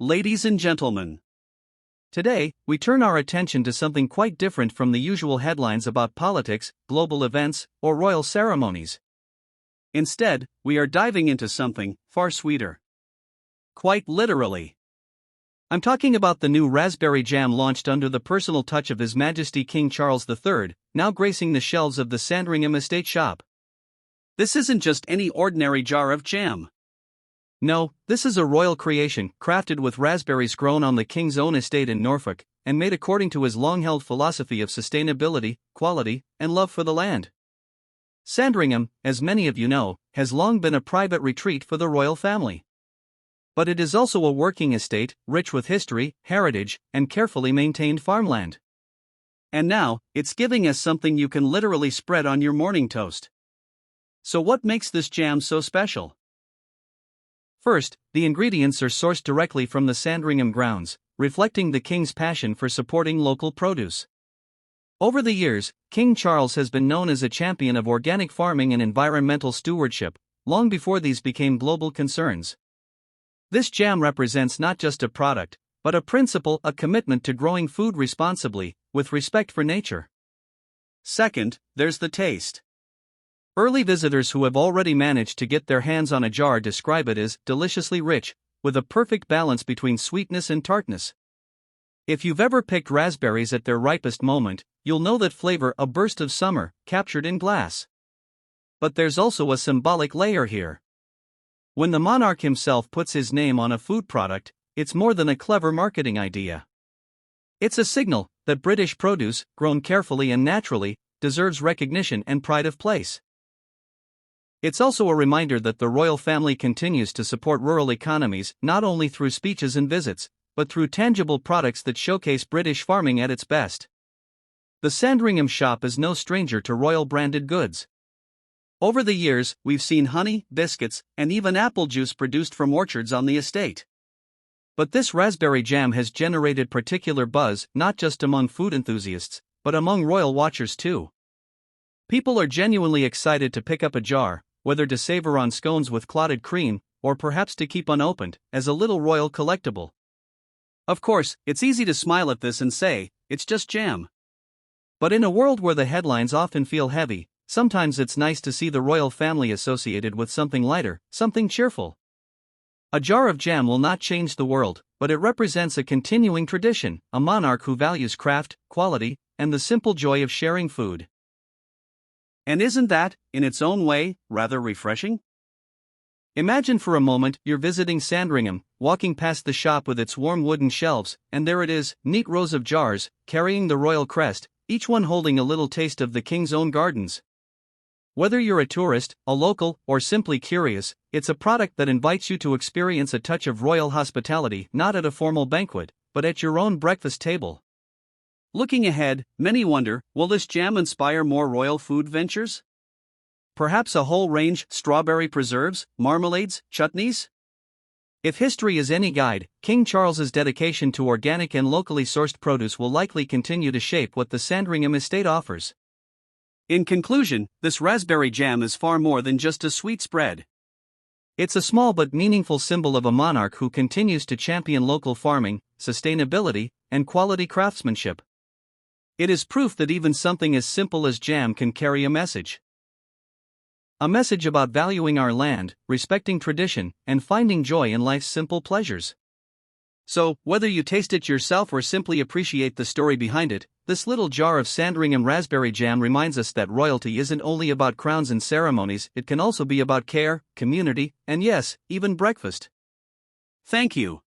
Ladies and gentlemen. Today, we turn our attention to something quite different from the usual headlines about politics, global events, or royal ceremonies. Instead, we are diving into something far sweeter. Quite literally. I'm talking about the new raspberry jam launched under the personal touch of His Majesty King Charles III, now gracing the shelves of the Sandringham estate shop. This isn't just any ordinary jar of jam. No, this is a royal creation, crafted with raspberries grown on the king's own estate in Norfolk, and made according to his long-held philosophy of sustainability, quality, and love for the land. Sandringham, as many of you know, has long been a private retreat for the royal family. But it is also a working estate, rich with history, heritage, and carefully maintained farmland. And now, it's giving us something you can literally spread on your morning toast. So what makes this jam so special? First, the ingredients are sourced directly from the Sandringham grounds, reflecting the king's passion for supporting local produce. Over the years, King Charles has been known as a champion of organic farming and environmental stewardship, long before these became global concerns. This jam represents not just a product, but a principle, a commitment to growing food responsibly, with respect for nature. Second, there's the taste. Early visitors who have already managed to get their hands on a jar describe it as deliciously rich, with a perfect balance between sweetness and tartness. If you've ever picked raspberries at their ripest moment, you'll know that flavor, a burst of summer, captured in glass. But there's also a symbolic layer here. When the monarch himself puts his name on a food product, it's more than a clever marketing idea. It's a signal that British produce, grown carefully and naturally, deserves recognition and pride of place. It's also a reminder that the royal family continues to support rural economies not only through speeches and visits, but through tangible products that showcase British farming at its best. The Sandringham shop is no stranger to royal branded goods. Over the years, we've seen honey, biscuits, and even apple juice produced from orchards on the estate. But this raspberry jam has generated particular buzz not just among food enthusiasts, but among royal watchers too. People are genuinely excited to pick up a jar, whether to savor on scones with clotted cream, or perhaps to keep unopened, as a little royal collectible. Of course, it's easy to smile at this and say, it's just jam. But in a world where the headlines often feel heavy, sometimes it's nice to see the royal family associated with something lighter, something cheerful. A jar of jam will not change the world, but it represents a continuing tradition, a monarch who values craft, quality, and the simple joy of sharing food. And isn't that, in its own way, rather refreshing? Imagine for a moment you're visiting Sandringham, walking past the shop with its warm wooden shelves, and there it is, neat rows of jars, carrying the royal crest, each one holding a little taste of the king's own gardens. Whether you're a tourist, a local, or simply curious, it's a product that invites you to experience a touch of royal hospitality not at a formal banquet, but at your own breakfast table. Looking ahead, many wonder, will this jam inspire more royal food ventures? Perhaps a whole range, strawberry preserves, marmalades, chutneys? If history is any guide, King Charles's dedication to organic and locally sourced produce will likely continue to shape what the Sandringham estate offers. In conclusion, this raspberry jam is far more than just a sweet spread. It's a small but meaningful symbol of a monarch who continues to champion local farming, sustainability, and quality craftsmanship. It is proof that even something as simple as jam can carry a message. A message about valuing our land, respecting tradition, and finding joy in life's simple pleasures. So, whether you taste it yourself or simply appreciate the story behind it, this little jar of Sandringham raspberry jam reminds us that royalty isn't only about crowns and ceremonies, it can also be about care, community, and yes, even breakfast. Thank you.